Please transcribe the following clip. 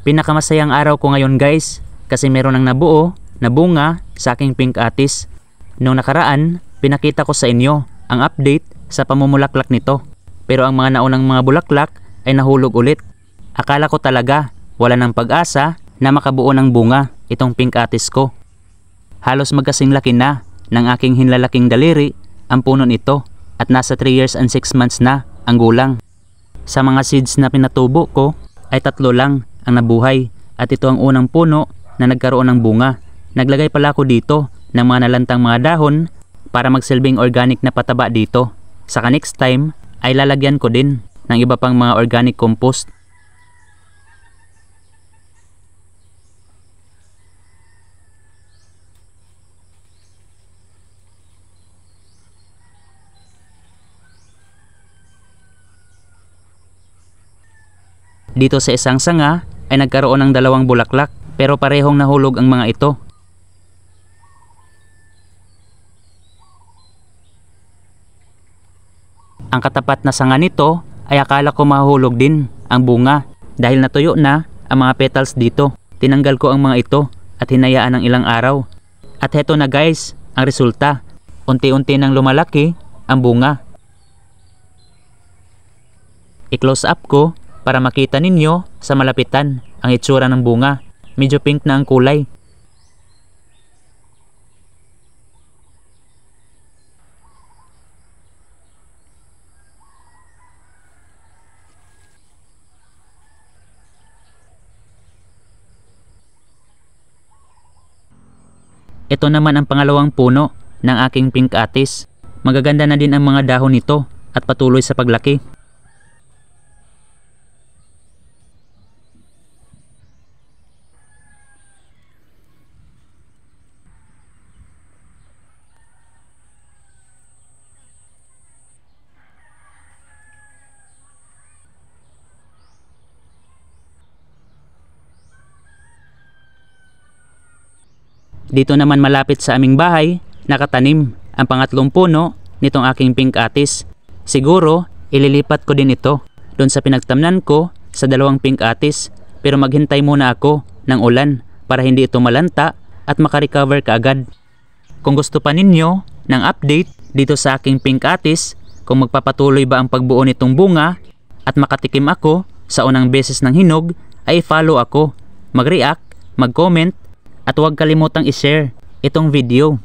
Pinakamasayang araw ko ngayon guys, kasi meron ng nabuo na bunga sa aking pink atis. Noong nakaraan, pinakita ko sa inyo ang update sa pamumulaklak nito. Pero ang mga naunang mga bulaklak ay nahulog ulit. Akala ko talaga wala ng pag-asa na makabuo ng bunga itong pink atis ko. Halos magkasing laki na ng aking hinlalaking daliri ang puno nito at nasa 3 years and 6 months na ang gulang. Sa mga seeds na pinatubo ko ay 3 lang ang nabuhay at ito ang unang puno na nagkaroon ng bunga. Naglagay pala ako dito ng mga nalantang mga dahon para magsilbing organic na pataba dito. Saka next time ay lalagyan ko din ng iba pang mga organic compost. Dito sa isang sanga ay nagkaroon ng 2 bulaklak pero parehong nahulog ang mga ito. Ang katapat na sanga nito ay akala ko mahulog din ang bunga dahil natuyo na ang mga petals dito. Tinanggal ko ang mga ito at hinayaan ng ilang araw. At heto na guys ang resulta. Unti-unti nang lumalaki ang bunga. I-close up ko para makita ninyo sa malapitan ang itsura ng bunga. Medyo pink na ang kulay. Ito naman ang pangalawang puno ng aking pink atis. Magaganda na din ang mga dahon nito at patuloy sa paglaki. Dito naman malapit sa aming bahay, nakatanim ang pangatlong puno nitong aking pink atis. Siguro, ililipat ko din ito doon sa pinagtamnan ko sa 2 pink atis. Pero maghintay muna ako ng ulan para hindi ito malanta at makarecover kaagad. Kung gusto pa ninyo ng update dito sa aking pink atis, kung magpapatuloy ba ang pagbuo nitong bunga at makatikim ako sa unang beses ng hinog, ay follow ako, mag-react, mag-comment, at huwag kalimutang i-share itong video.